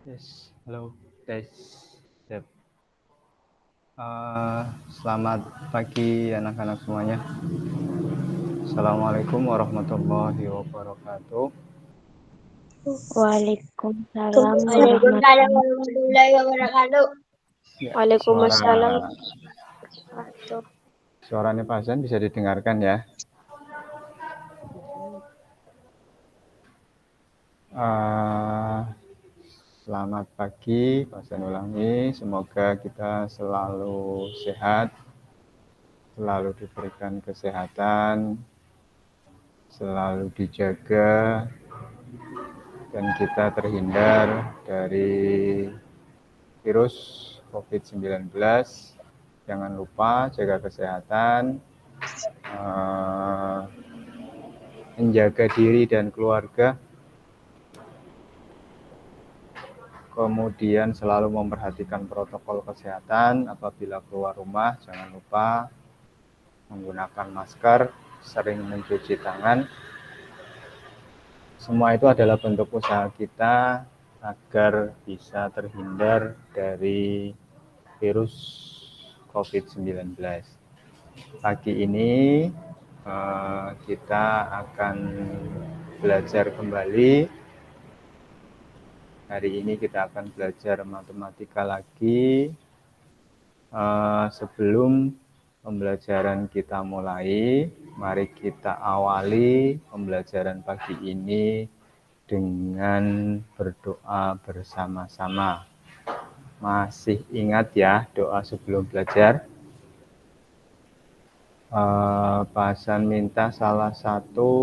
Yes, halo, tes. Yep. Selamat pagi anak-anak semuanya. Assalamualaikum warahmatullahi wabarakatuh. Waalaikumsalam warahmatullahi wabarakatuh. Ya, Waalaikumsalam. Suaranya Pak Hasan bisa didengarkan ya. Selamat pagi, Pak Hasan ulangi. Semoga kita selalu sehat, selalu diberikan kesehatan, selalu dijaga, dan kita terhindar dari virus COVID-19. Jangan lupa jaga kesehatan, menjaga diri dan keluarga, kemudian selalu memperhatikan protokol kesehatan. Apabila keluar rumah, jangan lupa menggunakan masker, sering mencuci tangan. Semua itu adalah bentuk usaha kita agar bisa terhindar dari virus COVID-19. Pagi ini kita akan belajar kembali. Hari ini kita akan belajar matematika lagi. Sebelum pembelajaran kita mulai, mari kita awali pembelajaran pagi ini dengan berdoa bersama-sama. Masih ingat ya doa sebelum belajar? Pak Hasan minta salah satu,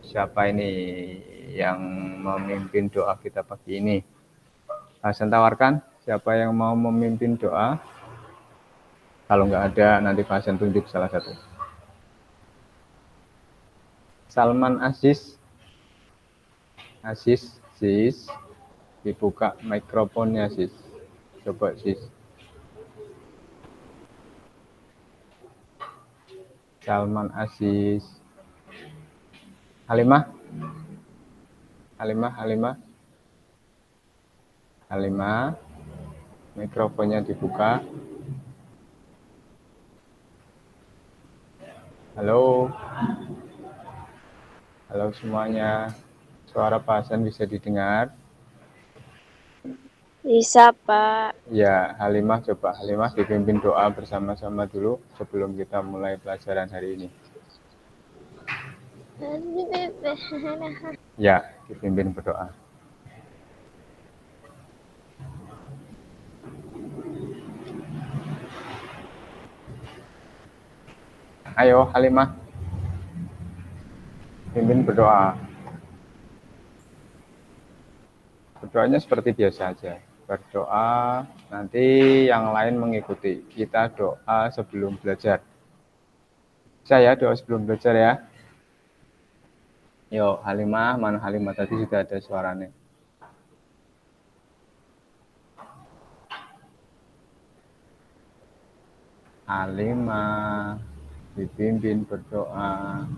siapa ini yang memimpin doa kita pagi ini? Pak Hasan tawarkan, siapa yang mau memimpin doa? Kalau nggak ada, nanti Pak Hasan tunjuk salah satu. Salman Aziz, Sis, dibuka mikrofonnya Sis. Coba Sis. Salman Aziz. Halimah, mikrofonnya dibuka. Halo semuanya, suara Pak Hasan bisa didengar? Bisa, Pak. Ya, Halimah dipimpin doa bersama-sama dulu sebelum kita mulai pelajaran hari ini. Ya, dipimpin berdoa. Ayo Halimah, pimpin berdoa. Berdoanya seperti biasa aja. Berdoa, nanti yang lain mengikuti. Kita doa sebelum belajar. Saya doa sebelum belajar ya. Yuk Halimah, mana Halimah tadi sudah ada suaranya. Halimah, dipimpin berdoa.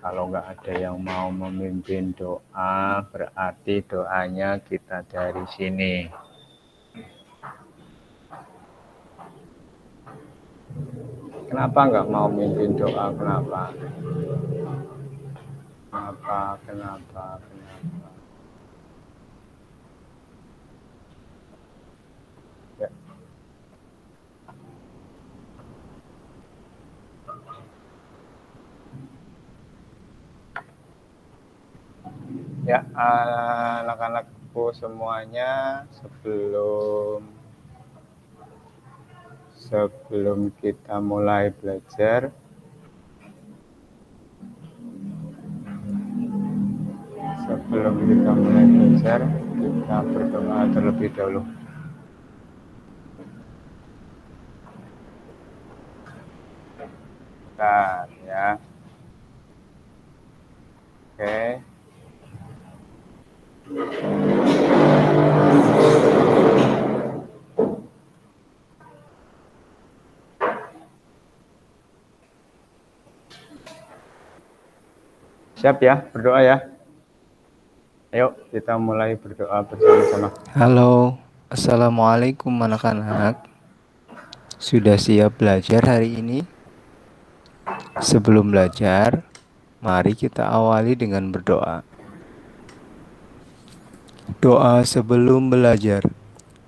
Kalau nggak ada yang mau memimpin doa, berarti doanya kita dari sini. Kenapa nggak mau memimpin doa? Kenapa? Ya, anak-anakku semuanya, sebelum kita mulai belajar, kita berdoa terlebih dahulu. Bentar ya. Oke. Siap ya, berdoa ya. Ayo kita mulai berdoa bersama-sama. Halo, Assalamualaikum anak-anak. Sudah siap belajar hari ini? Sebelum belajar, mari kita awali dengan berdoa. Doa sebelum belajar.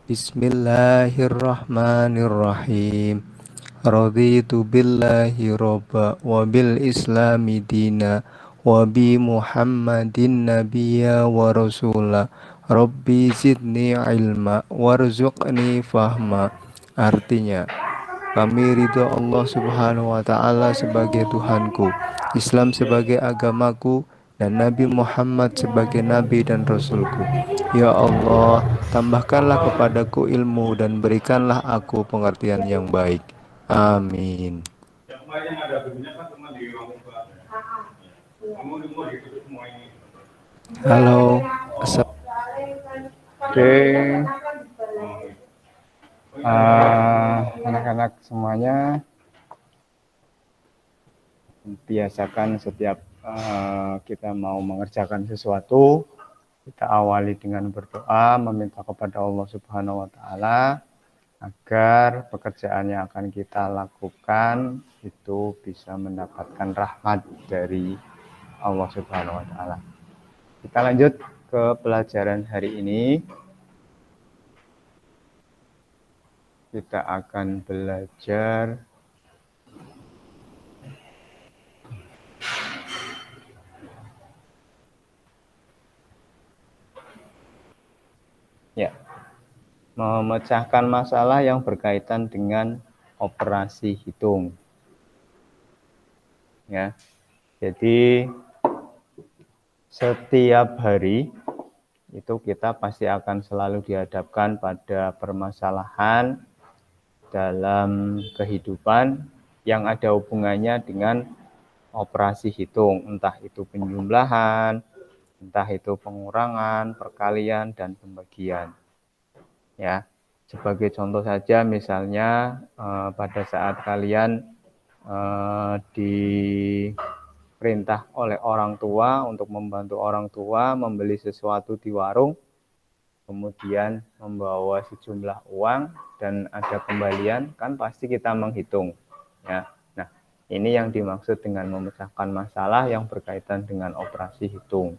Bismillahirrahmanirrahim. Raditu billahi robba wa bil islami dina wa bi muhammadin nabiyya wa rasula. Rabbi zidni ilma warzuqni fahma. Artinya, kami ridho Allah subhanahu wa ta'ala sebagai Tuhanku, Islam sebagai agamaku, dan Nabi Muhammad sebagai Nabi dan Rasulku. Ya Allah, tambahkanlah kepadaku ilmu dan berikanlah aku pengertian yang baik. Amin. Halo, Oke, anak-anak semuanya, biasakan setiap kita mau mengerjakan sesuatu, kita awali dengan berdoa, meminta kepada Allah Subhanahu wa Ta'ala agar pekerjaan yang akan kita lakukan itu bisa mendapatkan rahmat dari Allah Subhanahu wa Ta'ala. Kita lanjut ke pelajaran hari ini. Kita akan belajar ya, memecahkan masalah yang berkaitan dengan operasi hitung. Ya. Jadi setiap hari itu kita pasti akan selalu dihadapkan pada permasalahan dalam kehidupan yang ada hubungannya dengan operasi hitung, entah itu penjumlahan, entah itu pengurangan, perkalian, dan pembagian. Ya, sebagai contoh saja, misalnya pada saat kalian diperintah oleh orang tua untuk membantu orang tua membeli sesuatu di warung, kemudian membawa sejumlah uang dan ada kembalian, kan pasti kita menghitung. Ya, nah ini yang dimaksud dengan memecahkan masalah yang berkaitan dengan operasi hitung.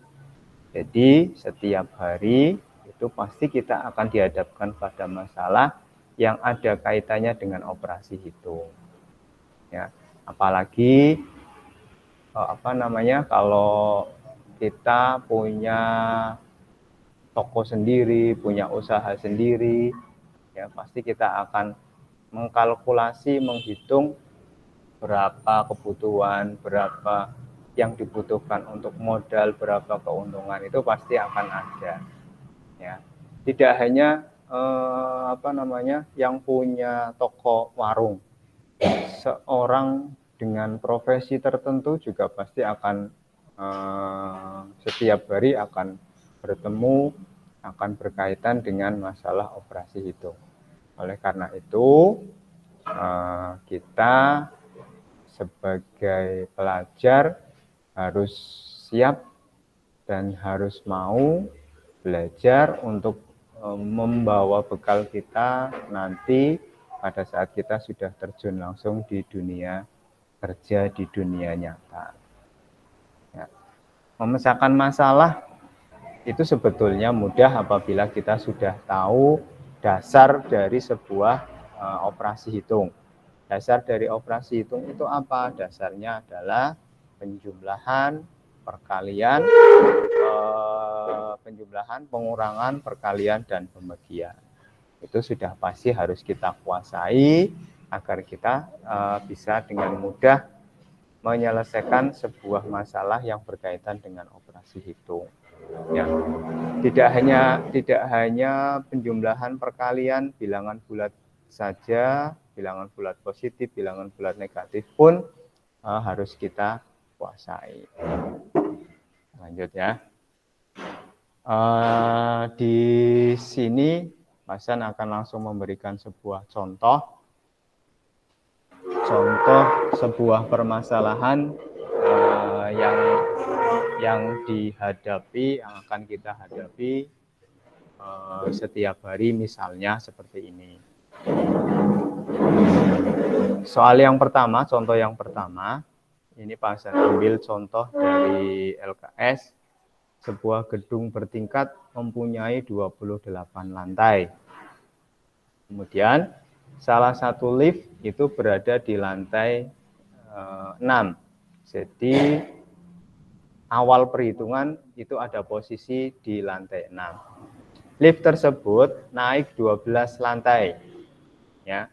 Jadi setiap hari itu pasti kita akan dihadapkan pada masalah yang ada kaitannya dengan operasi hitung. Ya, apalagi kalau kita punya toko sendiri, punya usaha sendiri, ya pasti kita akan mengkalkulasi, menghitung berapa kebutuhan, berapa yang dibutuhkan untuk modal, berapa keuntungan, itu pasti akan ada. Ya, tidak hanya yang punya toko warung, seorang dengan profesi tertentu juga pasti akan setiap hari akan bertemu, akan berkaitan dengan masalah operasi hitung. Oleh karena itu, kita sebagai pelajar harus siap dan harus mau belajar untuk membawa bekal kita nanti pada saat kita sudah terjun langsung di dunia kerja, di dunia nyata. Ya. Memecahkan masalah itu sebetulnya mudah apabila kita sudah tahu dasar dari sebuah operasi hitung. Dasar dari operasi hitung itu apa? Dasarnya adalah penjumlahan, perkalian, pengurangan, perkalian, dan pembagian. Itu sudah pasti harus kita kuasai agar kita bisa dengan mudah menyelesaikan sebuah masalah yang berkaitan dengan operasi hitung. Ya. Tidak hanya penjumlahan, perkalian, bilangan bulat saja, bilangan bulat positif, bilangan bulat negatif pun harus kita kuasai. Lanjut ya. Di sini Hasan akan langsung memberikan sebuah contoh sebuah permasalahan yang yang dihadapi, yang akan kita hadapi setiap hari, misalnya seperti ini. Soal yang pertama, contoh yang pertama, ini Pak Hasan ambil contoh dari LKS, sebuah gedung bertingkat mempunyai 28 lantai. Kemudian salah satu lift itu berada di lantai 6. Jadi awal perhitungan itu ada posisi di lantai 6. Lift tersebut naik 12 lantai. Ya.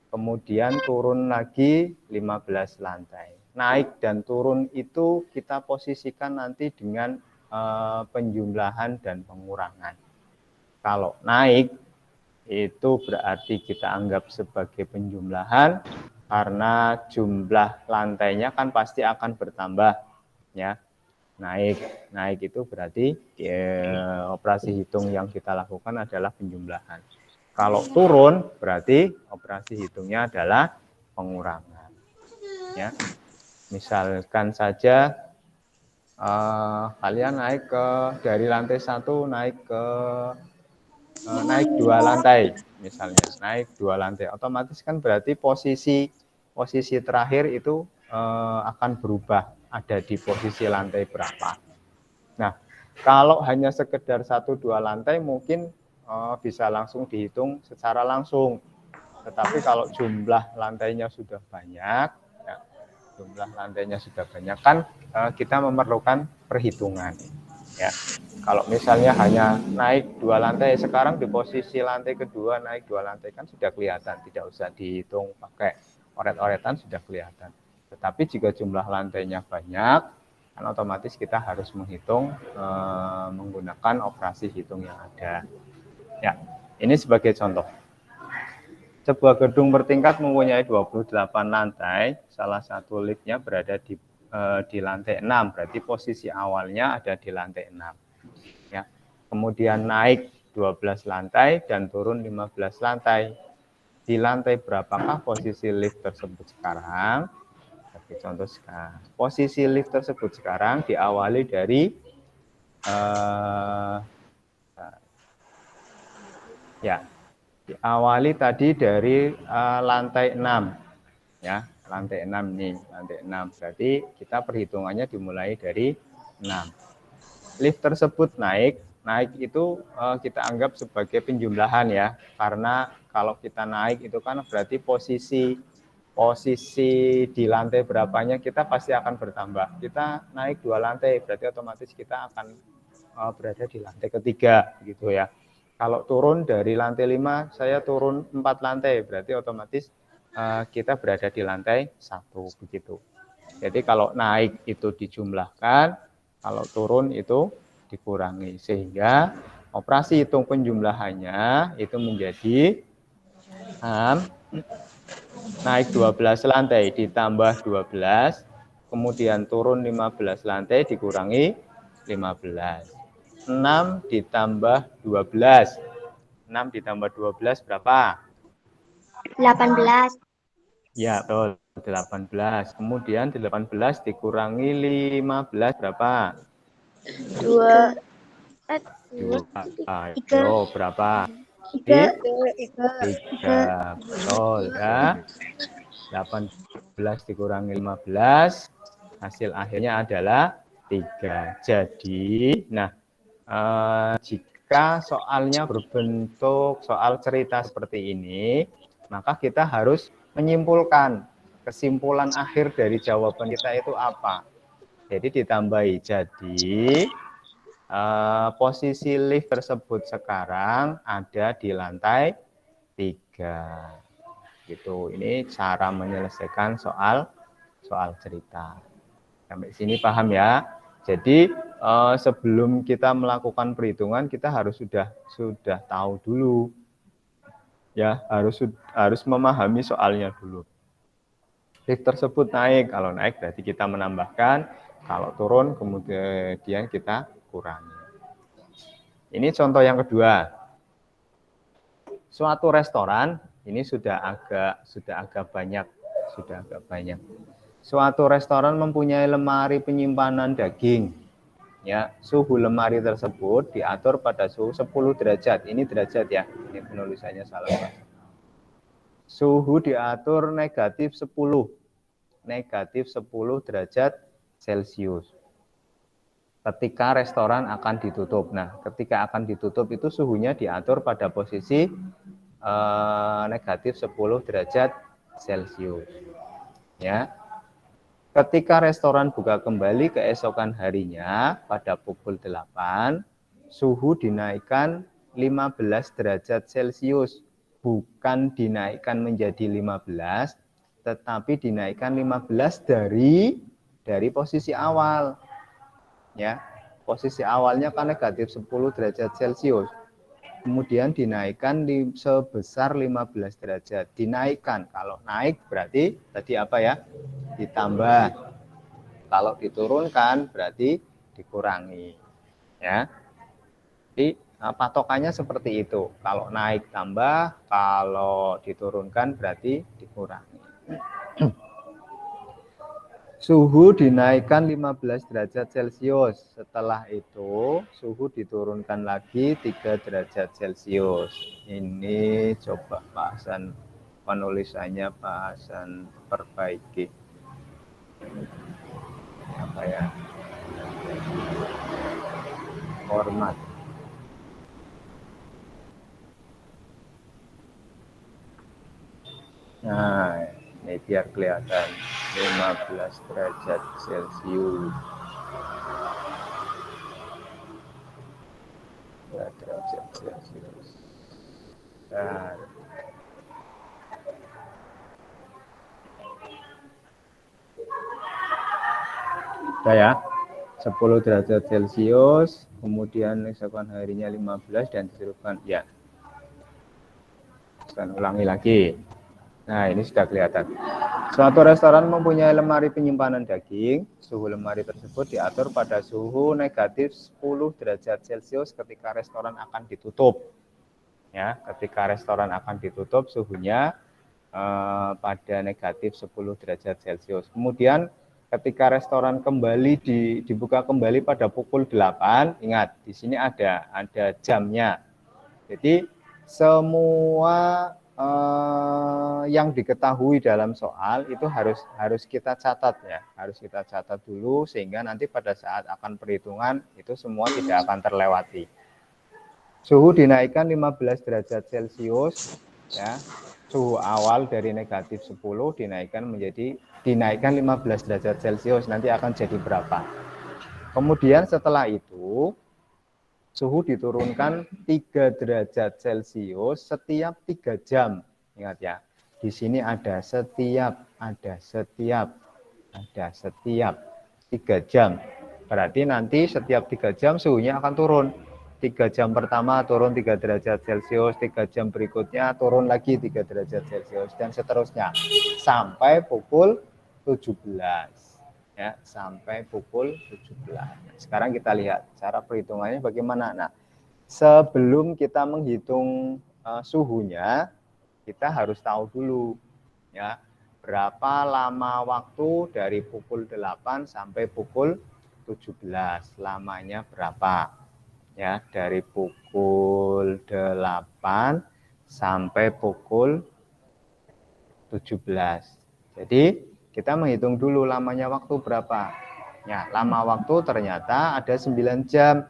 Kemudian turun lagi 15 lantai. Naik dan turun itu kita posisikan nanti dengan penjumlahan dan pengurangan. Kalau naik itu berarti kita anggap sebagai penjumlahan karena jumlah lantainya kan pasti akan bertambah, ya. Naik itu berarti operasi hitung yang kita lakukan adalah penjumlahan. Kalau turun berarti operasi hitungnya adalah pengurangan, ya. Misalkan saja kalian naik dari lantai 1 naik 2 lantai, misalnya naik 2 lantai, otomatis kan berarti posisi terakhir itu akan berubah, ada di posisi lantai berapa. Nah, kalau hanya sekedar 1-2 lantai mungkin bisa langsung dihitung secara langsung. Tetapi kalau jumlah lantainya sudah banyak, ya, kan kita memerlukan perhitungan. Ya, kalau misalnya hanya naik 2 lantai, sekarang di posisi lantai kedua naik 2 lantai kan sudah kelihatan, tidak usah dihitung pakai oret-oretan sudah kelihatan. Tetapi jika jumlah lantainya banyak, kan otomatis kita harus menghitung menggunakan operasi hitung yang ada. Ya, ini sebagai contoh. Sebuah gedung bertingkat mempunyai 28 lantai, salah satu liftnya berada di lantai 6, berarti posisi awalnya ada di lantai 6. Ya. Kemudian naik 12 lantai dan turun 15 lantai. Di lantai berapakah posisi lift tersebut sekarang? Sebagai contoh sekarang. Posisi lift tersebut sekarang diawali dari diawali tadi dari lantai 6. Ya, lantai 6 nih, lantai 6. Berarti kita perhitungannya dimulai dari 6. Lift tersebut naik itu kita anggap sebagai penjumlahan ya. Karena kalau kita naik itu kan berarti posisi di lantai berapanya kita pasti akan bertambah. Kita naik 2 lantai berarti otomatis kita akan berada di lantai ketiga gitu ya. Kalau turun dari lantai 5, saya turun 4 lantai, berarti otomatis kita berada di lantai 1, begitu. Jadi kalau naik itu dijumlahkan, kalau turun itu dikurangi. Sehingga operasi hitung penjumlahannya itu menjadi naik 12 lantai ditambah 12, kemudian turun 15 lantai dikurangi 15. 6 ditambah 12. 6 ditambah 12 berapa? 18. Ya, betul. 18. Kemudian 18 dikurangi 15 berapa? 2. 2. Ayo, berapa? 3. Betul ya. 18 dikurangi 15, hasil akhirnya adalah 3. Jadi, jika soalnya berbentuk soal cerita seperti ini, maka kita harus menyimpulkan kesimpulan akhir dari jawaban kita itu apa. Jadi ditambahi, jadi posisi lift tersebut sekarang ada di lantai 3. Gitu. Ini cara menyelesaikan soal cerita. Sampai sini paham ya? Jadi sebelum kita melakukan perhitungan kita harus sudah tahu dulu, ya harus memahami soalnya dulu. Lift tersebut naik, kalau naik berarti kita menambahkan, kalau turun kemudian kita kurangi. Ini contoh yang kedua. Suatu restoran ini sudah agak banyak. Suatu restoran mempunyai lemari penyimpanan daging. Ya, suhu lemari tersebut diatur pada suhu 10 derajat. Ini derajat ya. Ini penulisannya salah. Suhu diatur negatif 10 derajat Celcius. Ketika restoran akan ditutup. Nah, ketika akan ditutup itu suhunya diatur pada posisi negatif 10 derajat Celcius. Ya. Ketika restoran buka kembali keesokan harinya pada pukul 8, suhu dinaikkan 15 derajat Celcius. Bukan dinaikkan menjadi 15, tetapi dinaikkan 15 dari posisi awal. Ya, posisi awalnya kan negatif 10 derajat Celcius. Kemudian dinaikkan sebesar 15 derajat. Dinaikkan, kalau naik berarti tadi apa ya? Ditambah. Kalau diturunkan berarti dikurangi. Ya. Jadi patokannya seperti itu. Kalau naik tambah, kalau diturunkan berarti dikurangi. Suhu dinaikkan 15 derajat Celcius. Setelah itu, suhu diturunkan lagi 3 derajat Celcius. Ini coba Pak Hasan penulisannya Pak Hasan perbaiki. Apa ya? Format. Nah, ini biar kelihatan 15 derajat Celcius. Derajat Celcius. Nah, udah ya, 10 derajat Celcius, kemudian esokan harinya 15 dan diteruskan ya. Dan ulangi lagi. Nah, ini sudah kelihatan. Suatu restoran mempunyai lemari penyimpanan daging. Suhu lemari tersebut diatur pada suhu negatif 10 derajat Celcius ketika restoran akan ditutup. Ya, ketika restoran akan ditutup suhunya pada negatif 10 derajat Celcius. Kemudian ketika restoran kembali dibuka kembali pada pukul 8, ingat di sini ada jamnya. Jadi semua yang diketahui dalam soal itu harus kita catat ya, harus kita catat dulu sehingga nanti pada saat akan perhitungan itu semua tidak akan terlewati. Suhu dinaikkan 15 derajat Celcius ya. Suhu awal dari negatif 10 dinaikkan 15 derajat Celcius, nanti akan jadi berapa. Kemudian setelah itu suhu diturunkan 3 derajat Celcius setiap 3 jam. Ingat ya, di sini ada setiap 3 jam. Berarti nanti setiap 3 jam suhunya akan turun. 3 jam pertama turun 3 derajat Celcius, 3 jam berikutnya turun lagi 3 derajat Celcius, dan seterusnya sampai pukul 17. Ya, sampai pukul 17. Sekarang kita lihat cara perhitungannya bagaimana. Nah, sebelum kita menghitung suhunya, kita harus tahu dulu ya, berapa lama waktu dari pukul 8 sampai pukul 17. Lamanya berapa? Ya, dari pukul 8 sampai pukul 17. Jadi kita menghitung dulu lamanya waktu berapa. Ya, lama waktu ternyata ada 9 jam.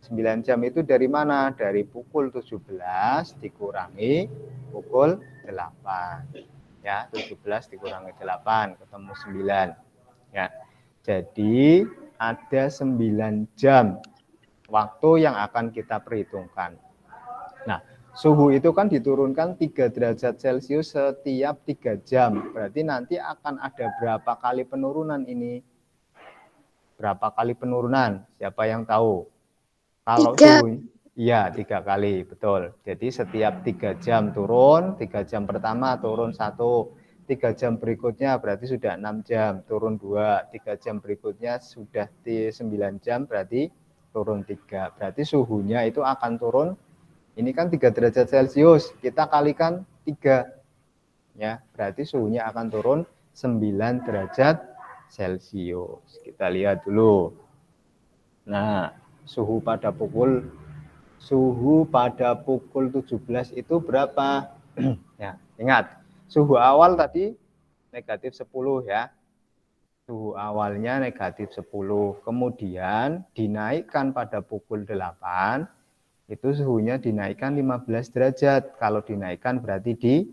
9 jam itu dari mana? Dari pukul 17 dikurangi pukul 8. Ya, 17 dikurangi 8 ketemu 9. Ya. Jadi ada 9 jam waktu yang akan kita perhitungkan. Nah, suhu itu kan diturunkan 3 derajat Celcius setiap 3 jam. Berarti nanti akan ada berapa kali penurunan ini? Berapa kali penurunan? Siapa yang tahu? Kalau suhu, iya 3 kali, betul. Jadi setiap 3 jam turun, 3 jam pertama turun 1, 3 jam berikutnya berarti sudah 6 jam, turun 2, 3 jam berikutnya sudah 9 jam berarti turun 3. Berarti suhunya itu akan turun. Ini kan 3 derajat Celcius, kita kalikan 3. Ya, berarti suhunya akan turun 9 derajat Celcius. Kita lihat dulu. Nah, suhu pada pukul 17 itu berapa? Ya, ingat, suhu awal tadi negatif 10 ya. Suhu awalnya negatif 10. Kemudian dinaikkan pada pukul 8, itu suhunya dinaikkan 15 derajat. Kalau dinaikkan berarti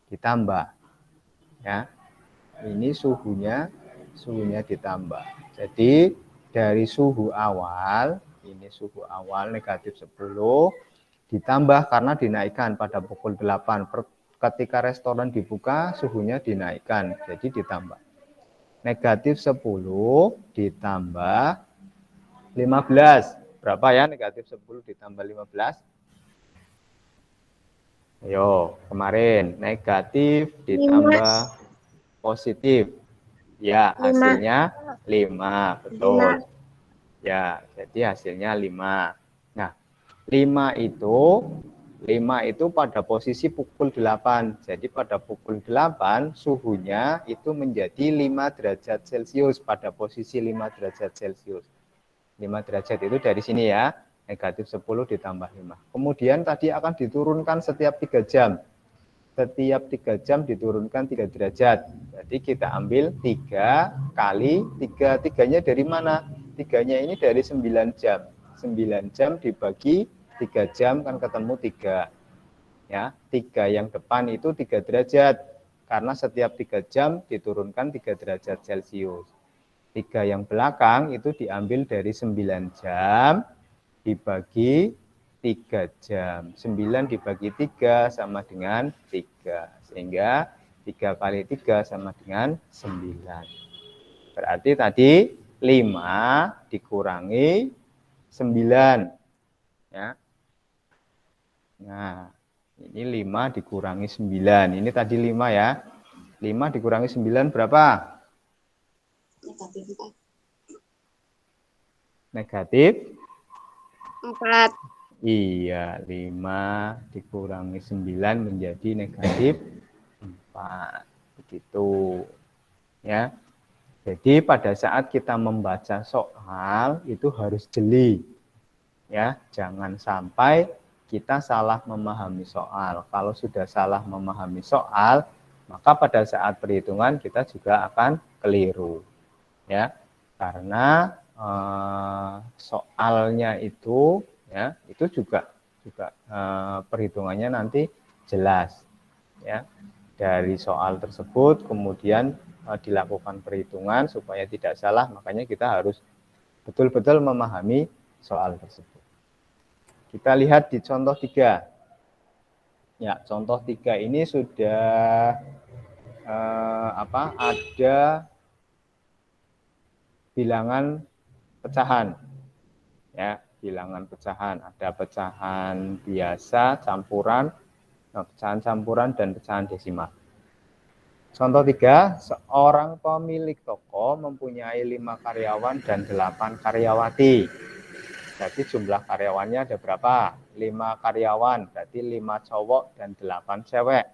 ditambah. Ya. Ini suhunya ditambah. Jadi dari suhu awal, ini suhu awal negatif 10, ditambah karena dinaikkan pada pukul 8. Ketika restoran dibuka, suhunya dinaikkan, jadi ditambah. Negatif 10 ditambah 15. Berapa ya negatif 10 ditambah 15? Ayo, kemarin negatif ditambah positif. Ya, hasilnya 5. Betul. Ya, jadi hasilnya 5. Nah, 5 itu pada posisi pukul 8. Jadi pada pukul 8 suhunya itu menjadi 5 derajat Celcius pada posisi 5 derajat Celcius. 5 derajat itu dari sini ya, negatif 10 ditambah 5. Kemudian tadi akan diturunkan setiap 3 jam. Setiap 3 jam diturunkan 3 derajat. Jadi kita ambil 3 kali 3. 3-nya dari mana? 3-nya ini dari 9 jam. 9 jam dibagi 3 jam kan ketemu 3. Ya, 3 yang depan itu 3 derajat. Karena setiap 3 jam diturunkan 3 derajat Celcius. 3 yang belakang itu diambil dari 9 jam dibagi 3 jam. 9 dibagi 3 sama dengan 3. Sehingga 3 kali 3 sama dengan 9. Berarti tadi 5 dikurangi 9. Ya. Nah, ini 5 dikurangi 9. Ini tadi 5 ya. 5 dikurangi 9 berapa? Negatif 4. Iya, 5 dikurangi 9 menjadi negatif 4. Begitu. Ya. Jadi pada saat kita membaca soal itu harus jeli. Ya, jangan sampai kita salah memahami soal. Kalau sudah salah memahami soal, maka pada saat perhitungan kita juga akan keliru. Ya. Karena soalnya itu ya itu juga perhitungannya nanti jelas ya. Dari soal tersebut kemudian dilakukan perhitungan supaya tidak salah, makanya kita harus betul-betul memahami soal tersebut. Kita lihat di contoh 3. Ya, contoh 3 ini sudah ada bilangan pecahan. Ya, bilangan pecahan. Ada pecahan biasa, campuran, pecahan campuran, dan pecahan desimal. Contoh 3, seorang pemilik toko mempunyai 5 karyawan dan 8 karyawati. Jadi jumlah karyawannya ada berapa? 5 karyawan, berarti 5 cowok dan 8 cewek.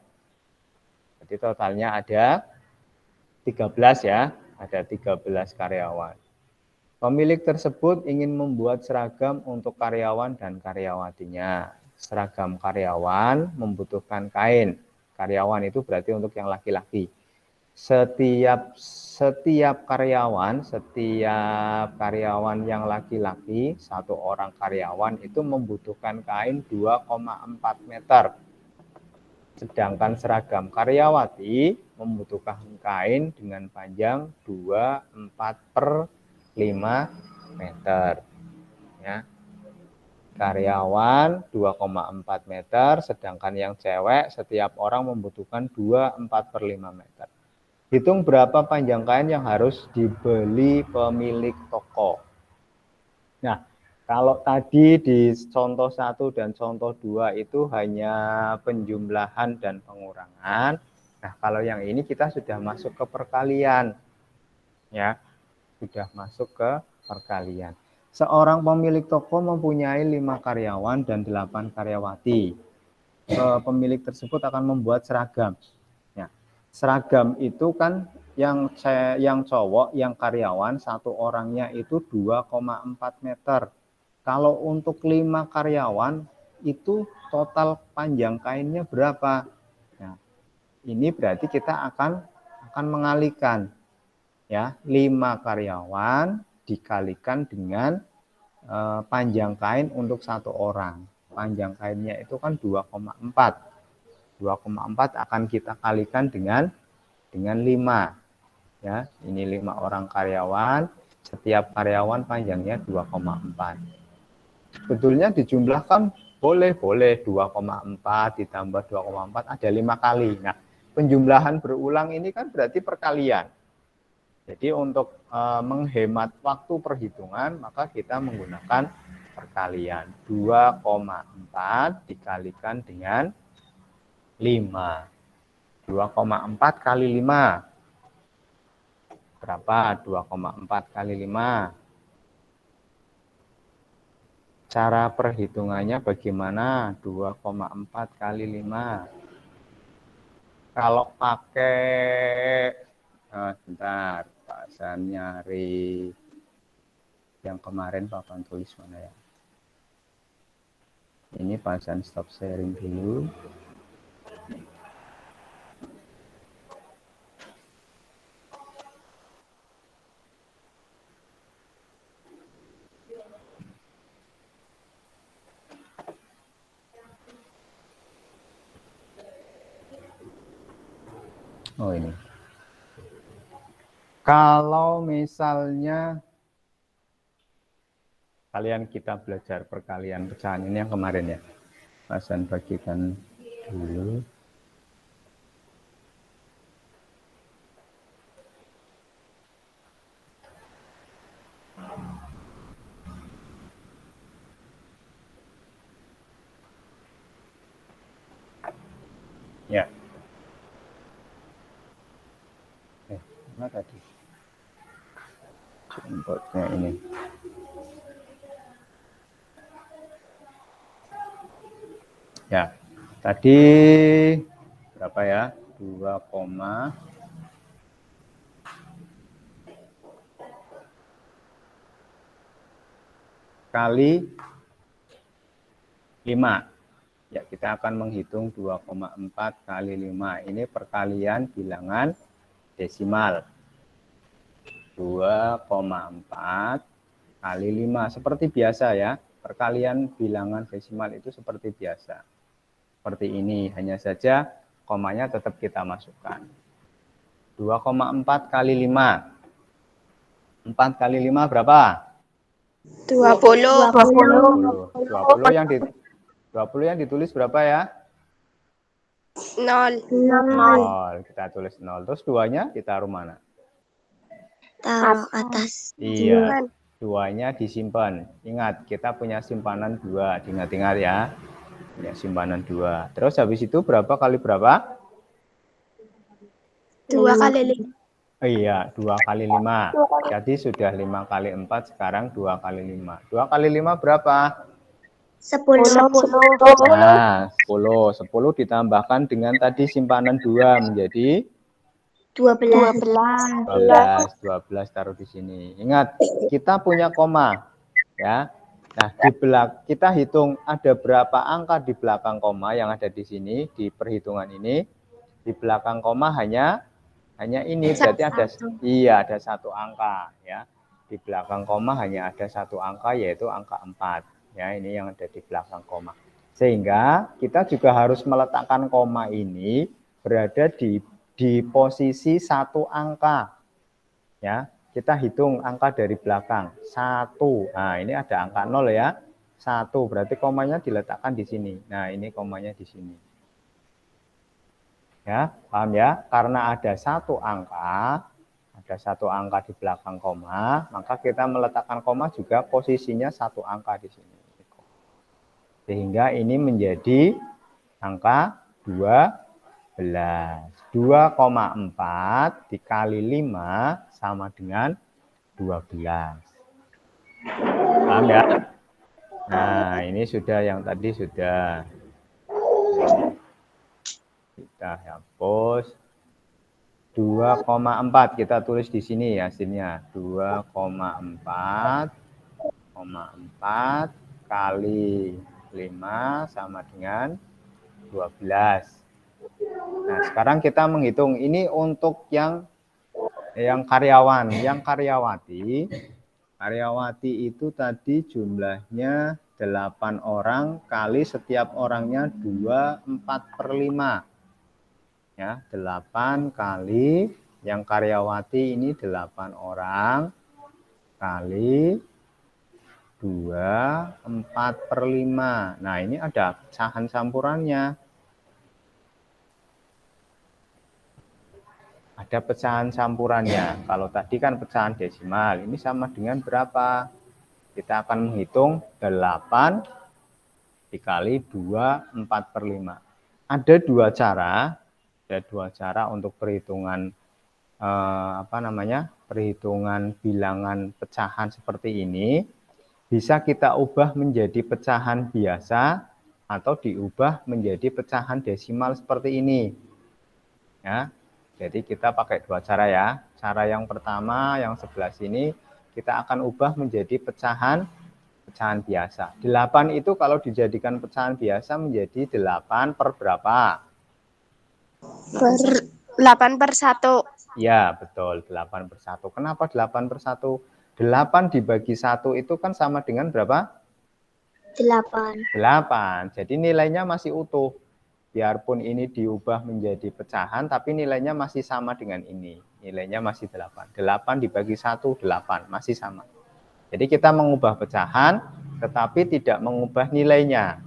Jadi totalnya ada 13 ya, ada 13 karyawan. Pemilik tersebut ingin membuat seragam untuk karyawan dan karyawatinya. Seragam karyawan membutuhkan kain. Karyawan itu berarti untuk yang laki-laki. Setiap karyawan yang laki-laki, 1 orang karyawan itu membutuhkan kain 2,4 meter. Sedangkan seragam karyawati membutuhkan kain dengan panjang 24/5 meter. Ya. Karyawan 2,4 meter, sedangkan yang cewek setiap orang membutuhkan 24/5 meter. Hitung berapa panjang kain yang harus dibeli pemilik toko. Nah, kalau tadi di contoh 1 dan contoh 2 itu hanya penjumlahan dan pengurangan. Nah, kalau yang ini kita sudah masuk ke perkalian. Ya, sudah masuk ke perkalian. Seorang pemilik toko mempunyai 5 karyawan dan 8 karyawati. Pemilik tersebut akan membuat seragam. Ya, seragam itu kan yang cowok, yang karyawan, satu orangnya itu 2,4 meter. Kalau untuk 5 karyawan, itu total panjang kainnya berapa? Nah, ini berarti kita akan mengalihkan. Ya, 5 karyawan dikalikan dengan panjang kain untuk satu orang. Panjang kainnya itu kan 2,4. 2,4 akan kita kalikan dengan 5. Ya, ini 5 orang karyawan, setiap karyawan panjangnya 2,4. Sebetulnya dijumlahkan boleh 2,4 ditambah 2,4 ada 5 kali. Nah, penjumlahan berulang ini kan berarti perkalian. Jadi untuk menghemat waktu perhitungan, maka kita menggunakan perkalian. 2,4 dikalikan dengan 5. 2,4 kali 5. Berapa? 2,4 kali 5. Cara perhitungannya bagaimana? 2,4 kali 5. Kalau pakai, bentar, Pak Hasan nyari yang kemarin papan tulis mana ya? Ini Pak Hasan stop sharing dulu. Oh ini. Kalau misalnya kalian kita belajar perkalian pecahan ini yang kemarin ya. Hasan bagikan dulu. Ya. Mana tadi? Jemputnya ini. Ya, tadi berapa ya? 2, kali 5. Ya, kita akan menghitung 2,4 kali 5. Ini perkalian bilangan desimal. 2,4 kali 5. Seperti biasa ya, perkalian bilangan desimal itu seperti biasa. Seperti ini, hanya saja komanya tetap kita masukkan. 2,4 kali 5. 4 kali 5 berapa? 20. 20 yang ditulis berapa ya? 0. 0. Kita tulis 0. Terus 2-nya ditaruh mana? Taruh atas. Iya. 2-nya disimpan. Ingat, kita punya simpanan 2. Diingat-ingat ya. Punya simpanan 2. Terus habis itu berapa kali berapa? 2 kali 5. Iya, 2 kali 5. Jadi sudah 5 kali 4, sekarang 2 kali 5. 2 kali 5 berapa? 10. Nah, 10. 10 ditambahkan dengan tadi simpanan 2 menjadi 12. 12 taruh di sini. Ingat, kita punya koma. Ya. Nah, kita hitung ada berapa angka di belakang koma yang ada di sini, di perhitungan ini. Di belakang koma hanya ini, berarti ada satu angka. Ya. Di belakang koma hanya ada satu angka, yaitu angka 4. Ya, ini yang ada di belakang koma. Sehingga kita juga harus meletakkan koma ini berada di posisi satu angka. Ya, kita hitung angka dari belakang. 1. Nah, ini ada angka 0 ya. 1 berarti komanya diletakkan di sini. Nah, ini komanya di sini. Ya, paham ya? Karena ada satu angka di belakang koma, maka kita meletakkan koma juga posisinya satu angka di sini. Sehingga ini menjadi angka 12. 2,4 dikali 5 sama dengan 12. Paham ya? Nah, ini sudah yang tadi sudah. Kita hapus. 2,4 kita tulis di sini hasilnya 2,4 kali 5 sama dengan 12. Nah, sekarang kita menghitung ini untuk yang karyawan, yang karyawati itu tadi jumlahnya 8 orang kali setiap orangnya 24/5. Ya, 8 kali yang karyawati ini 8 orang kali 24/5. Nah, ini ada pecahan campurannya. Ada pecahan campurannya. Kalau tadi kan pecahan desimal, ini sama dengan berapa? Kita akan menghitung 8 dikali 24/5. Ada dua cara untuk perhitungan perhitungan bilangan pecahan seperti ini. Bisa kita ubah menjadi pecahan biasa atau diubah menjadi pecahan desimal seperti ini. Ya. Jadi kita pakai dua cara ya. Cara yang pertama yang sebelah sini kita akan ubah menjadi pecahan biasa. 8 itu kalau dijadikan pecahan biasa menjadi 8 per berapa? 8/1. Ya, betul. 8/1. Kenapa 8/1? 8 dibagi 1 itu kan sama dengan berapa? 8. 8. Jadi nilainya masih utuh. Biarpun ini diubah menjadi pecahan, tapi nilainya masih sama dengan ini. Nilainya masih 8. 8 dibagi 1, 8. Masih sama. Jadi kita mengubah pecahan, tetapi tidak mengubah nilainya.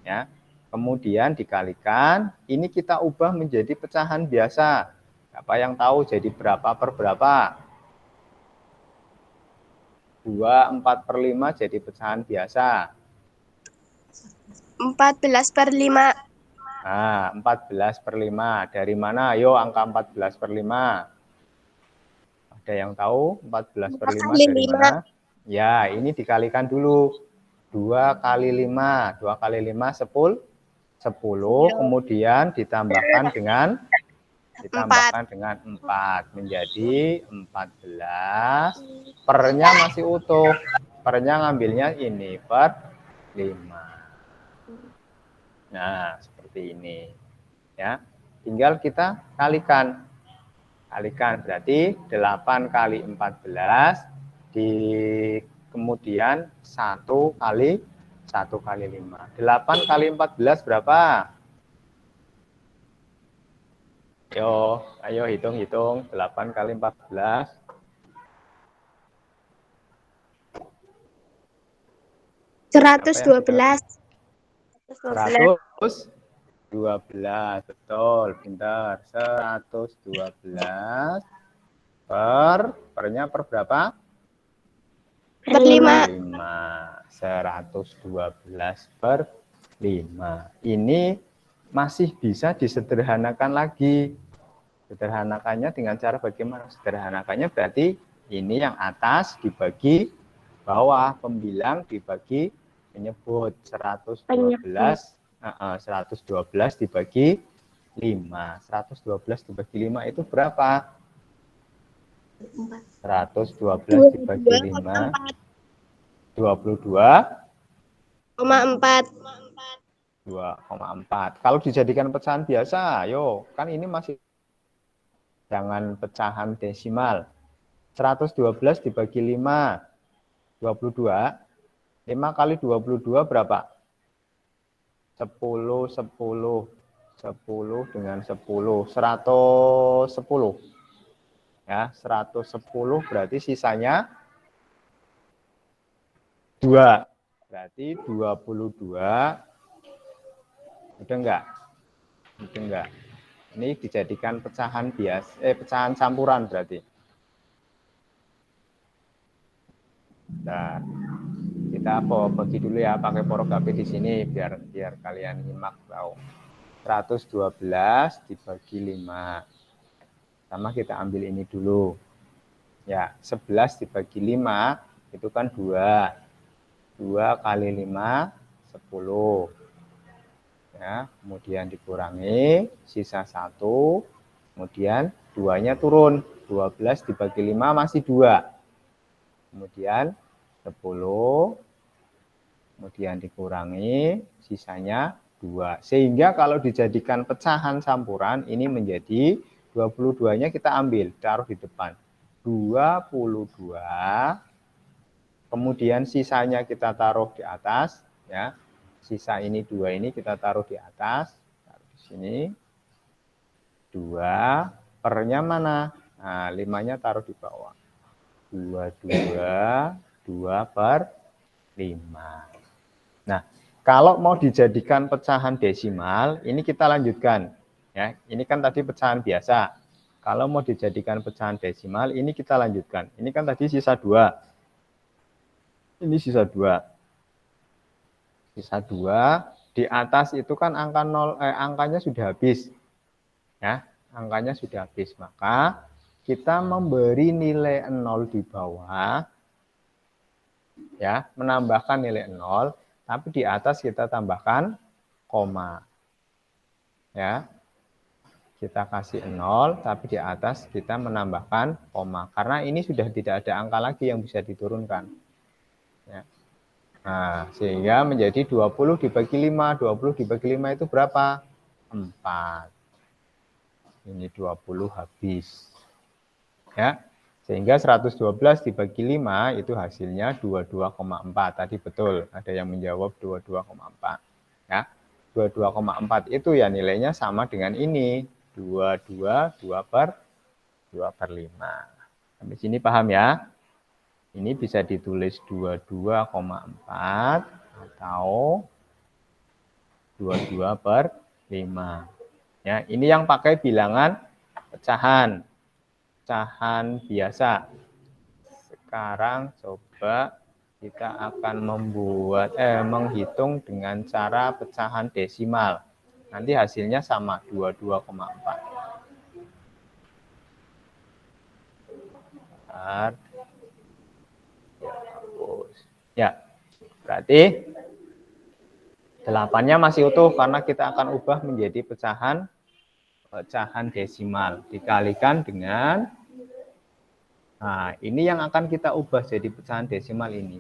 Ya. Kemudian dikalikan, ini kita ubah menjadi pecahan biasa. Siapa yang tahu jadi berapa per berapa? 24/5 jadi pecahan biasa. 14/5. Nah, 14/5. Dari mana? Ayo angka 14/5. Ada yang tahu 14/5 dari mana? Ya, ini dikalikan dulu. 2 kali 5. 2 kali 5, 10. 10. Kemudian ditambahkan dengan 4. Menjadi 14. Pernya masih utuh. Pernya ngambilnya ini per 5. Nah, seperti ini. Ya. Tinggal kita kalikan. Kalikan berarti 8 kali 14 kemudian 1 kali 5. 8 kali 14 berapa? Ayo hitung-hitung. 8 kali 14. 112. 112, betul, pintar. 112 pernya per berapa? Per 5. 112 per 5. Ini masih bisa disederhanakan lagi. Sederhanakannya dengan cara bagaimana? Sederhanakannya berarti ini yang atas dibagi bawah, pembilang dibagi penyebut. 112 dibagi 5. 112 dibagi 5 itu berapa? 112 dibagi 5. 22,4. 2,4. Kalau dijadikan pecahan biasa, ayo, kan ini masih jangan pecahan desimal. 112 dibagi 5, 22. 5 kali 22 berapa? 10 dengan 10, 110. Ya, 110 berarti sisanya 2. Berarti 22. Udah enggak? Udah enggak? Ini dijadikan pecahan pecahan campuran berarti. Nah, kita bagi dulu ya pakai porogape di sini biar kalian nyimak tahu. 112 dibagi 5. Sama kita ambil ini dulu. Ya, 11 dibagi 5 itu kan 2. 2 kali 5 10. Ya, kemudian dikurangi sisa 1. Kemudian 2-nya turun. 12 dibagi 5 masih 2. Kemudian 10. Kemudian dikurangi, sisanya 2. Sehingga kalau dijadikan pecahan campuran, ini menjadi 22-nya kita ambil, taruh di depan. 22. Kemudian sisanya kita taruh di atas. Ya. Sisa ini 2 ini kita taruh di atas. Taruh di sini. 2. Pernya mana? Nah, 5-nya taruh di bawah. 2 per 5. Nah, kalau mau dijadikan pecahan desimal, ini kita lanjutkan. Ya, ini kan tadi pecahan biasa. Kalau mau dijadikan pecahan desimal, ini kita lanjutkan. Ini kan tadi sisa 2. Ini sisa 2. Sisa 2. Di atas itu kan angkanya sudah habis. Ya, angkanya sudah habis. Maka kita memberi nilai 0 di bawah. Ya, menambahkan nilai 0. Tapi di atas kita tambahkan koma. Ya. Kita kasih 0, tapi di atas kita menambahkan koma. Karena ini sudah tidak ada angka lagi yang bisa diturunkan. Ya. Nah, sehingga menjadi 20 dibagi 5. 20 dibagi 5 itu berapa? 4. Ini 20 habis. Ya. Sehingga 112 dibagi 5 itu hasilnya 22,4. Tadi betul, ada yang menjawab 22,4. Ya. 22,4 itu ya nilainya sama dengan ini. 2 per 5. Sampai sini paham ya? Ini bisa ditulis 22,4 atau 22 per 5. Ya, ini yang pakai bilangan pecahan. Pecahan biasa. Sekarang coba kita akan menghitung dengan cara pecahan desimal. Nanti hasilnya sama 22,4. Ya, berarti 8-nya masih utuh karena kita akan ubah menjadi pecahan desimal dikalikan dengan, nah ini yang akan kita ubah jadi pecahan desimal ini,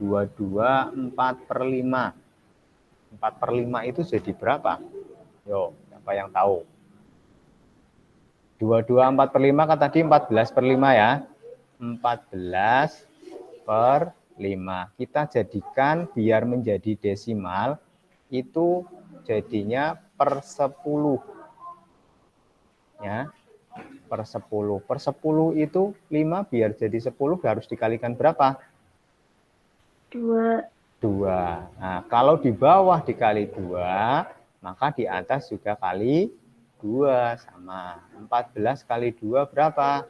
22,4 per 5. 4 per 5 itu jadi berapa? Yuk, siapa yang tahu? 22,4 per 5 kan tadi 14 per 5 ya. 14 per 5. Kita jadikan biar menjadi desimal, itu jadinya per 10. Ya, per 10. Per 10 itu 5 biar jadi 10 harus dikalikan berapa? 2. 2. Nah, kalau di bawah dikali 2, maka di atas juga kali 2 sama. 14 kali 2 berapa?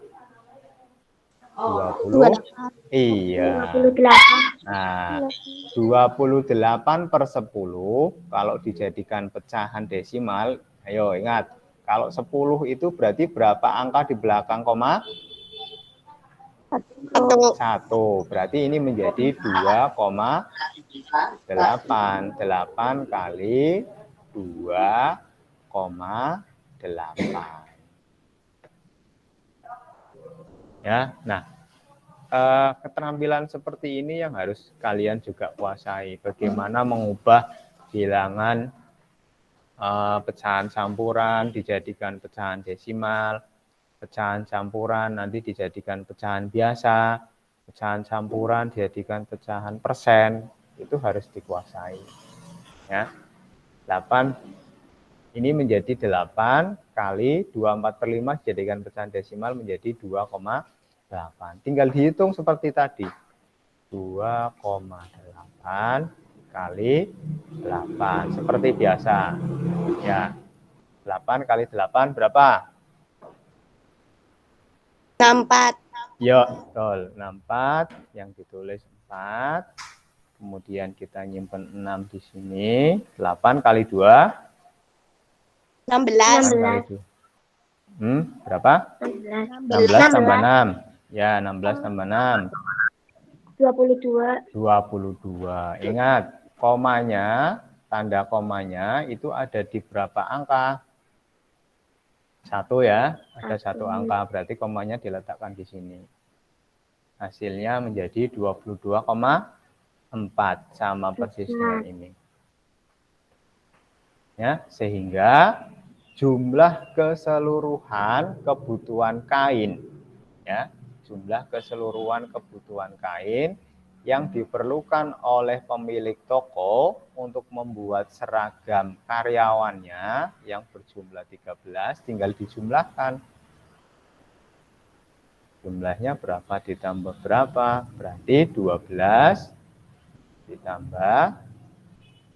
20. Iya. 28. Nah, 28 per 10 kalau dijadikan pecahan desimal, ayo ingat, kalau 10 itu berarti berapa angka di belakang koma? 1. Berarti ini menjadi 2,8. 8 kali 2,8. Ya, nah, keterampilan seperti ini yang harus kalian juga kuasai. Bagaimana mengubah bilangan pecahan campuran dijadikan pecahan desimal, pecahan campuran nanti dijadikan pecahan biasa, pecahan campuran dijadikan pecahan persen, itu harus dikuasai. Ya. 8 ini menjadi 8 kali 24 per 5 dijadikan pecahan desimal menjadi 2,8. Tinggal dihitung seperti tadi. 2,8 kali 8 seperti biasa. Ya. 8 kali 8 berapa? 64. Ya, betul. 64 yang ditulis 4. Kemudian kita nyimpen 6 di sini. 8 kali 2 16. 8 kali 2. Berapa? 16 tambah 6. Ya, 16 tambah 6. 22. Ingat, komanya, tanda komanya itu ada di berapa angka? 1 ya, ada 1 angka, berarti komanya diletakkan di sini. Hasilnya menjadi 22,4 sama persis dengan ini. Ya, sehingga jumlah keseluruhan kebutuhan kain, ya, jumlah keseluruhan kebutuhan kain yang diperlukan oleh pemilik toko untuk membuat seragam karyawannya yang berjumlah 13 tinggal dijumlahkan. Jumlahnya berapa ditambah berapa? Berarti 12 ditambah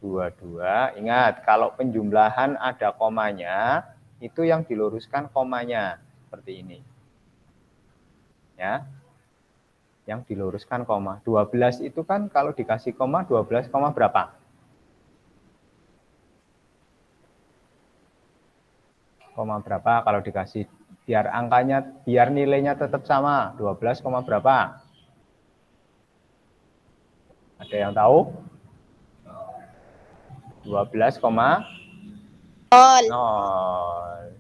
22. Ingat, kalau penjumlahan ada komanya, itu yang diluruskan komanya. Seperti ini. Ya. Yang diluruskan koma. 12 itu kan kalau dikasih koma, 12 koma berapa? Koma berapa kalau dikasih? Biar angkanya, biar nilainya tetap sama. 12 koma berapa? Ada yang tahu? 12,0.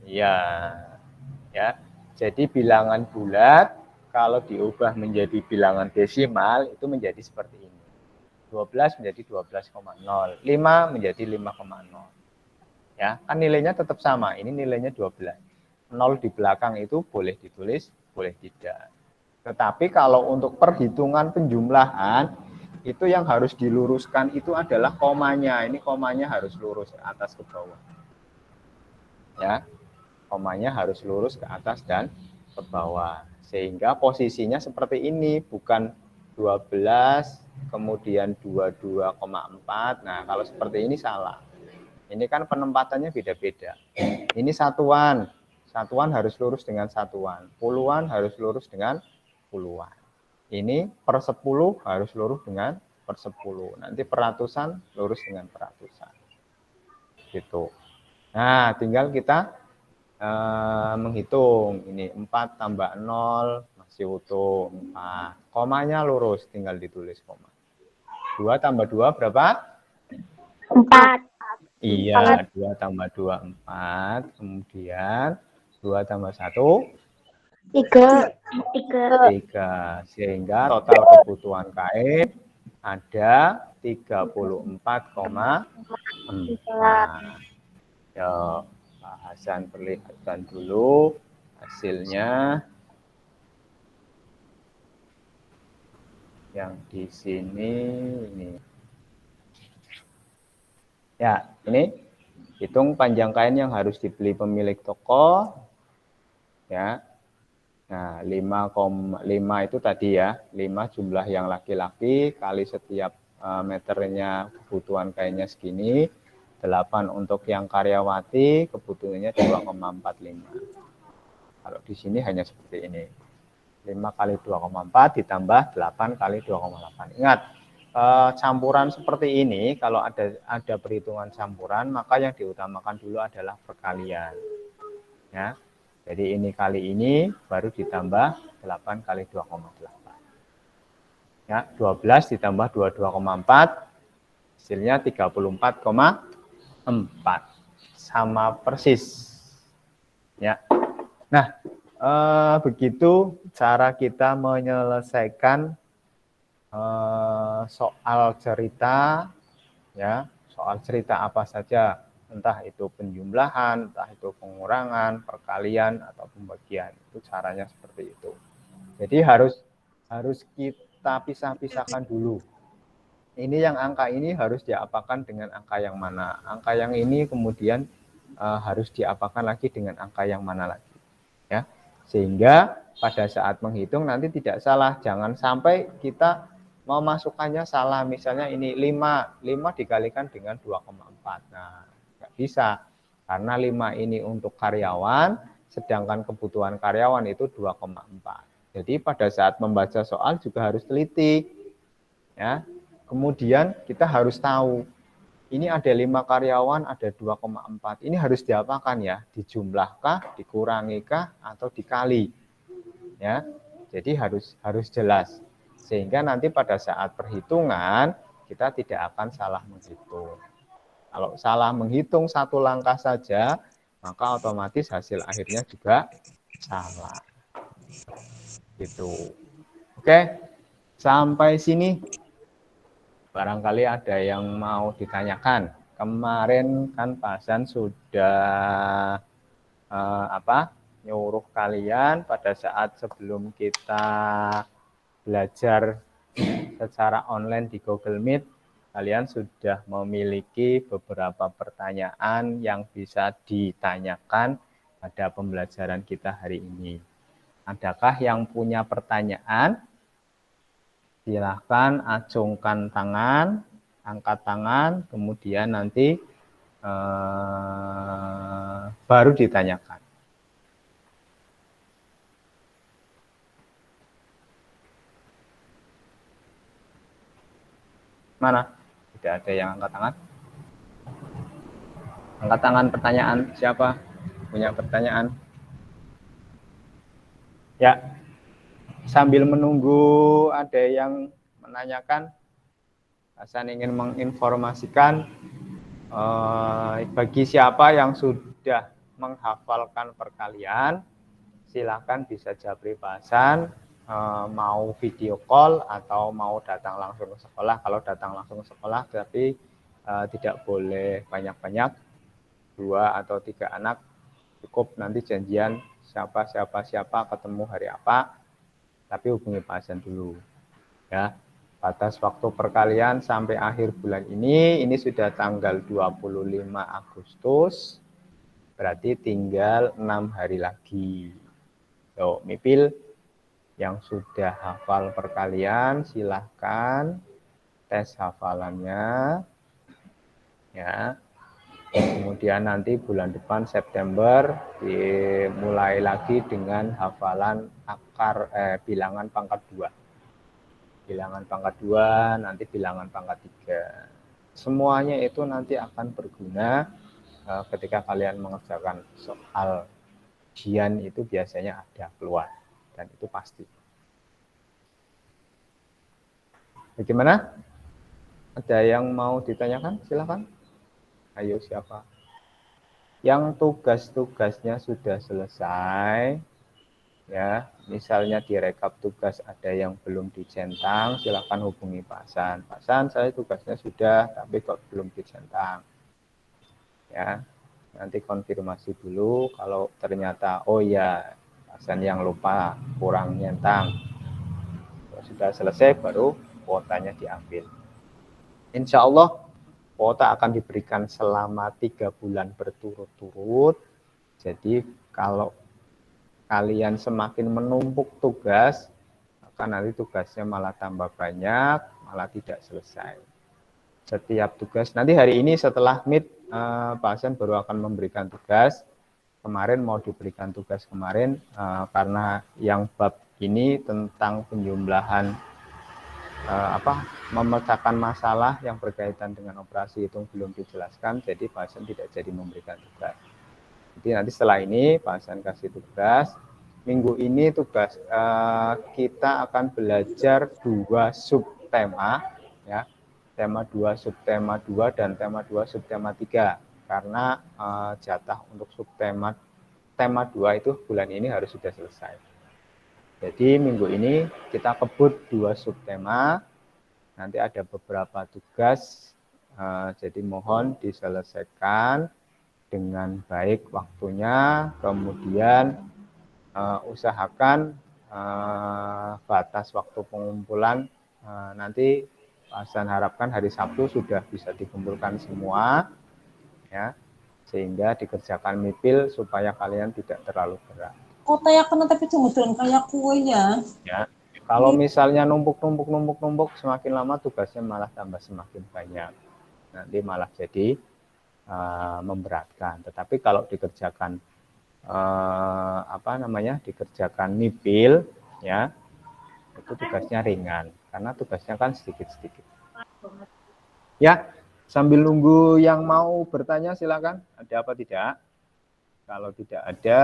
Ya. Ya. Jadi bilangan bulat kalau diubah menjadi bilangan desimal itu menjadi seperti ini. 12 menjadi 12,0, 5 menjadi 5,0. Ya, kan nilainya tetap sama. Ini nilainya 12. 0 di belakang itu boleh ditulis, boleh tidak. Tetapi kalau untuk perhitungan penjumlahan itu yang harus diluruskan itu adalah komanya. Ini komanya harus lurus ke atas ke bawah. Ya. Komanya harus lurus ke atas dan ke bawah. Sehingga posisinya seperti ini, bukan 12 kemudian 22,4. Nah, kalau seperti ini salah. Ini kan penempatannya beda-beda. Ini satuan. Satuan harus lurus dengan satuan. Puluhan harus lurus dengan puluhan. Ini per 10 harus lurus dengan per 10. Nanti peratusan lurus dengan peratusan. Gitu. Nah, tinggal kita menghitung. Ini 4 tambah 0 masih utuh 4. Komanya lurus, tinggal ditulis koma. 2 tambah 2 berapa? 4. Iya, 2 tambah 2, 4. Kemudian 2 tambah 1? 3. 3. Sehingga total kebutuhan kain ada 34,4. Ya, Pak Hasan perlihatkan dulu hasilnya. Yang di sini ini. Ya, ini hitung panjang kain yang harus dibeli pemilik toko. Ya. Nah, 5,5 itu tadi ya, 5 jumlah yang laki-laki kali setiap meternya kebutuhan kainnya segini, 8 untuk yang karyawati kebutuhannya 2,45. Kalau di sini hanya seperti ini. 5 kali 2,4 ditambah 8 kali 2,8. Ingat, campuran seperti ini, kalau ada perhitungan campuran, maka yang diutamakan dulu adalah perkalian. Ya. Jadi ini kali ini baru ditambah 8 kali 2,8. Ya, 12 ditambah 22,4 hasilnya 34,4. Sama persis. Ya. Nah, begitu cara kita menyelesaikan soal cerita, ya, soal cerita apa saja, entah itu penjumlahan, entah itu pengurangan, perkalian atau pembagian, itu caranya seperti itu. Jadi harus kita pisah-pisahkan dulu. Ini yang angka ini harus diapakan dengan angka yang mana, angka yang ini kemudian harus diapakan lagi dengan angka yang mana lagi, ya, sehingga pada saat menghitung nanti tidak salah. Jangan sampai kita memasukkannya salah, misalnya ini 5 dikalikan dengan 2,4. Nah, nggak bisa, karena 5 ini untuk karyawan, sedangkan kebutuhan karyawan itu 2,4. Jadi pada saat membaca soal juga harus teliti. Ya. Kemudian kita harus tahu, ini ada 5 karyawan, ada 2,4. Ini harus diapakan ya? Dijumlahkah, dikurangikah, atau dikali? Ya. Jadi harus jelas. Sehingga nanti pada saat perhitungan, kita tidak akan salah menghitung. Kalau salah menghitung satu langkah saja, maka otomatis hasil akhirnya juga salah. Gitu. Oke, sampai sini barangkali ada yang mau ditanyakan. Kemarin kan Pak Hasan sudah nyuruh kalian pada saat sebelum kita belajar secara online di Google Meet, kalian sudah memiliki beberapa pertanyaan yang bisa ditanyakan pada pembelajaran kita hari ini. Adakah yang punya pertanyaan? Silahkan acungkan tangan, angkat tangan, kemudian nanti baru ditanyakan. Mana? Tidak ada yang angkat tangan. Angkat tangan pertanyaan siapa? Punya pertanyaan? Ya. Sambil menunggu ada yang menanyakan, Hasan ingin menginformasikan bagi siapa yang sudah menghafalkan perkalian, silakan bisa japri Pak Hasan, mau video call atau mau datang langsung ke sekolah. Kalau datang langsung ke sekolah, tapi tidak boleh banyak-banyak, 2 atau 3 anak, cukup nanti janjian siapa ketemu hari apa, tapi hubungi Pak Hasan dulu. Ya, batas waktu perkalian sampai akhir bulan ini sudah tanggal 25 Agustus, berarti tinggal 6 hari lagi. So, Mipil yang sudah hafal perkalian, silahkan tes hafalannya. Ya. Kemudian nanti bulan depan September dimulai lagi dengan hafalan bilangan pangkat 2. Bilangan pangkat 2, nanti bilangan pangkat 3. Semuanya itu nanti akan berguna ketika kalian mengerjakan soal ujian, itu biasanya ada keluar, dan itu pasti. Bagaimana? Ada yang mau ditanyakan? Silakan. Ayo, siapa? Yang tugas-tugasnya sudah selesai, ya, misalnya direkap tugas ada yang belum dicentang, silakan hubungi Pak Hasan. Pak Hasan, saya tugasnya sudah, tapi kok belum dicentang. Ya, nanti konfirmasi dulu. Kalau ternyata, oh ya, Pak Hasan yang lupa, kurang nyentang. Kalau sudah selesai, baru kuotanya diambil. Insya Allah, kuota akan diberikan selama 3 bulan berturut-turut. Jadi kalau kalian semakin menumpuk tugas, maka nanti tugasnya malah tambah banyak, malah tidak selesai. Setiap tugas, nanti hari ini setelah Meet, Pak Hasan baru akan memberikan tugas. Kemarin mau diberikan tugas kemarin, karena yang bab ini tentang penjumlahan memecahkan masalah yang berkaitan dengan operasi hitung belum dijelaskan, jadi Pak Hasan tidak jadi memberikan tugas. Jadi nanti setelah ini Pak Hasan kasih tugas. Minggu ini tugas kita akan belajar 2 subtema, ya, tema 2, subtema 2, dan tema 2, subtema 3. Karena jatah untuk subtema tema 2 itu bulan ini harus sudah selesai. Jadi minggu ini kita kebut 2 subtema. Nanti ada beberapa tugas, jadi mohon diselesaikan dengan baik waktunya, kemudian usahakan batas waktu pengumpulan nanti Pak Hasan harapkan hari Sabtu sudah bisa dikumpulkan semua, ya, sehingga dikerjakan Mipil supaya kalian tidak terlalu berat. Kota ya kena tapi tunggu kayak kue ya. Ya. Kalau misalnya numpuk, semakin lama tugasnya malah tambah semakin banyak. Nanti malah jadi memberatkan. Tetapi kalau dikerjakan dikerjakan Mipil, ya, itu tugasnya ringan karena tugasnya kan sedikit-sedikit. Ya, sambil nunggu yang mau bertanya silakan. Ada apa tidak? Kalau tidak ada,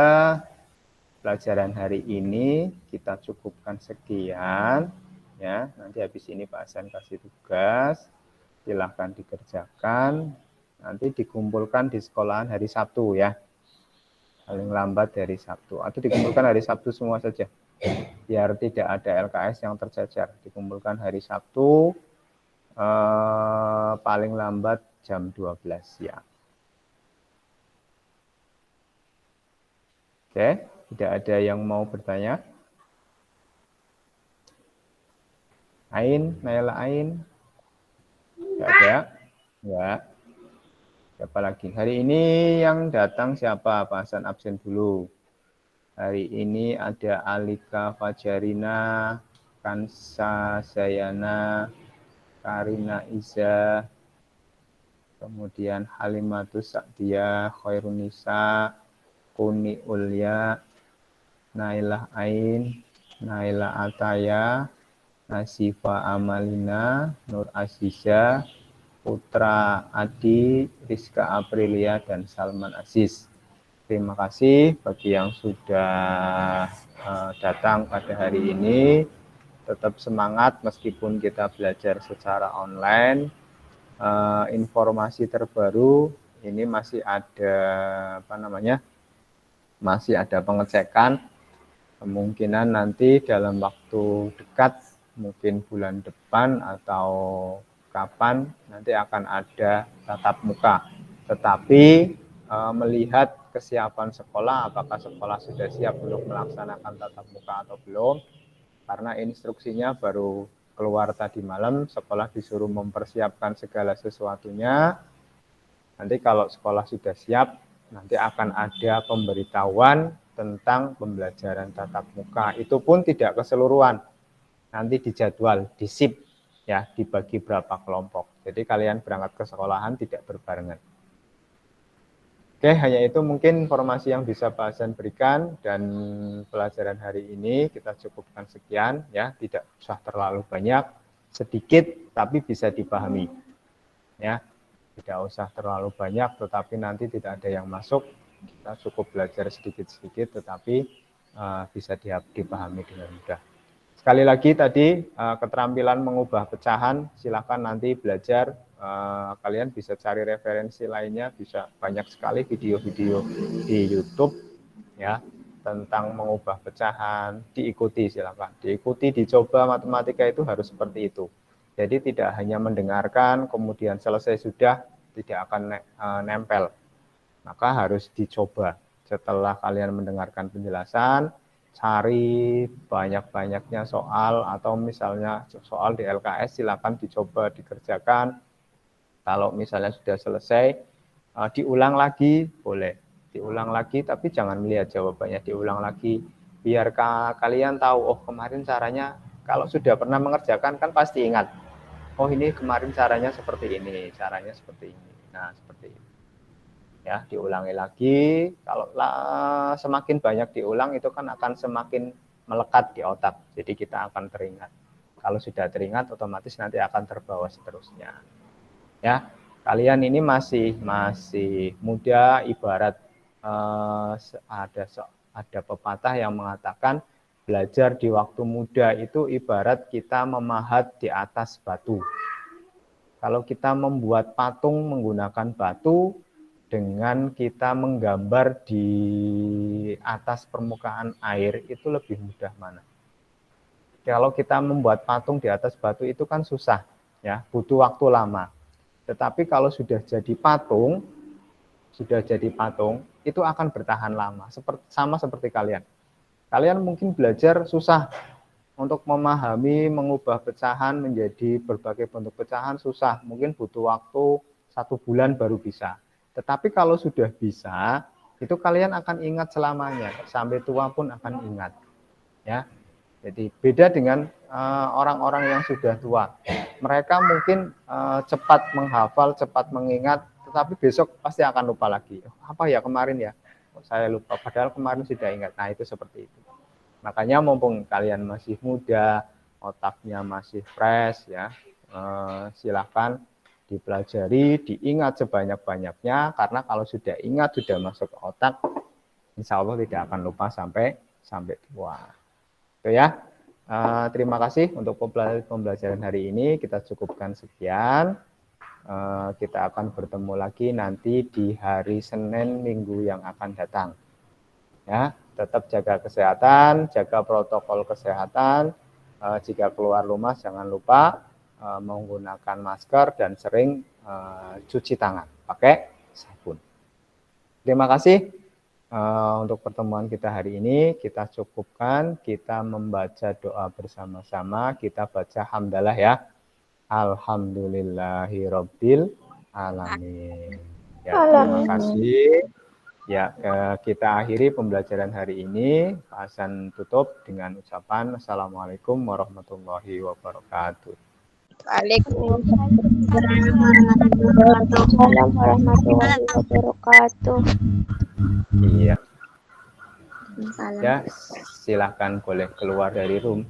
pelajaran hari ini kita cukupkan sekian, ya. Nanti habis ini Pak Hasan kasih tugas, silahkan dikerjakan, nanti dikumpulkan di sekolahan hari Sabtu, ya. Paling lambat hari Sabtu. Atau dikumpulkan hari Sabtu semua saja. Biar tidak ada LKS yang tercecer. Dikumpulkan hari Sabtu, paling lambat jam 12 siang. Oke, tidak ada yang mau bertanya? Ain, Naila Ain? Tidak ada? Enggak. Siapa lagi? Hari ini yang datang siapa? Pak Hasan absen dulu. Hari ini ada Alika Fajarina, Kansa Zayana, Karina Iza, kemudian Halimatus Sa'diyah, Khairunisa, Kuni Ulya, Nailah Ain, Naila Ataya, Nasifa Amalina, Nur Aziza, Putra Adi, Rizka Aprilia, dan Salman Aziz. Terima kasih bagi yang sudah datang pada hari ini. Tetap semangat meskipun kita belajar secara online. Informasi terbaru ini masih ada masih ada pengecekan. Kemungkinan nanti dalam waktu dekat, mungkin bulan depan atau kapan nanti akan ada tatap muka. Tetapi melihat kesiapan sekolah, apakah sekolah sudah siap untuk melaksanakan tatap muka atau belum, karena instruksinya baru keluar tadi malam, sekolah disuruh mempersiapkan segala sesuatunya. Nanti kalau sekolah sudah siap, nanti akan ada pemberitahuan tentang pembelajaran tatap muka. Itu pun tidak keseluruhan, nanti dijadwal, disip, ya, dibagi berapa kelompok. Jadi kalian berangkat ke sekolahan tidak berbarengan. Oke, hanya itu mungkin informasi yang bisa Pak Hasan berikan, dan pelajaran hari ini kita cukupkan sekian, ya, tidak usah terlalu banyak, sedikit tapi bisa dipahami, ya, tidak usah terlalu banyak, tetapi nanti tidak ada yang masuk, kita cukup belajar sedikit-sedikit, tetapi bisa dipahami dengan mudah. Sekali lagi tadi keterampilan mengubah pecahan, silakan nanti belajar. Kalian bisa cari referensi lainnya, bisa banyak sekali video-video di YouTube, ya, tentang mengubah pecahan. Diikuti, silakan diikuti, dicoba. Matematika itu harus seperti itu. Jadi tidak hanya mendengarkan kemudian selesai sudah, tidak akan nempel. Maka harus dicoba. Setelah kalian mendengarkan penjelasan, cari banyak-banyaknya soal, atau misalnya soal di LKS silakan dicoba dikerjakan. Kalau misalnya sudah selesai, diulang lagi, boleh. Diulang lagi, tapi jangan melihat jawabannya, diulang lagi. Biar kalian tahu, oh kemarin caranya, kalau sudah pernah mengerjakan kan pasti ingat. Oh ini kemarin caranya seperti ini, caranya seperti ini. Nah, seperti ini. Ya, diulangi lagi. Kalau semakin banyak diulang, itu kan akan semakin melekat di otak. Jadi kita akan teringat. Kalau sudah teringat, otomatis nanti akan terbawa seterusnya. Ya, kalian ini masih muda, ibarat ada pepatah yang mengatakan belajar di waktu muda itu ibarat kita memahat di atas batu. Kalau kita membuat patung menggunakan batu, dengan kita menggambar di atas permukaan air, itu lebih mudah mana? Kalau kita membuat patung di atas batu itu kan susah, ya, butuh waktu lama. Tetapi kalau sudah jadi patung, itu akan bertahan lama. Sama seperti kalian. Kalian mungkin belajar susah untuk memahami, mengubah pecahan menjadi berbagai bentuk pecahan susah. Mungkin butuh waktu 1 bulan baru bisa. Tetapi kalau sudah bisa, itu kalian akan ingat selamanya. Sampai tua pun akan ingat. Ya. Jadi beda dengan orang-orang yang sudah tua. Mereka mungkin cepat menghafal, cepat mengingat, tetapi besok pasti akan lupa lagi. Apa ya kemarin ya? Saya lupa, padahal kemarin sudah ingat. Nah, itu seperti itu. Makanya mumpung kalian masih muda, otaknya masih fresh, ya, silakan dipelajari, diingat sebanyak-banyaknya, karena kalau sudah ingat, sudah masuk ke otak, insya Allah tidak akan lupa sampai tua. Itu ya. Terima kasih untuk pembelajaran hari ini. Kita cukupkan sekian. Kita akan bertemu lagi nanti di hari Senin minggu yang akan datang. Ya, tetap jaga kesehatan, jaga protokol kesehatan. Jika keluar rumah jangan lupa menggunakan masker dan sering cuci tangan pakai sabun. Terima kasih untuk pertemuan kita hari ini. Kita cukupkan, kita membaca doa bersama-sama. Kita baca hamdalah ya. Alhamdulillahirabbil alamin. Ya, terima kasih. Ya, kita akhiri pembelajaran hari ini. Pak Hasan tutup dengan ucapan Assalamualaikum warahmatullahi wabarakatuh. Waalaikumsalam warahmatullahi wabarakatuh. Iya. Ya, silahkan boleh keluar dari room.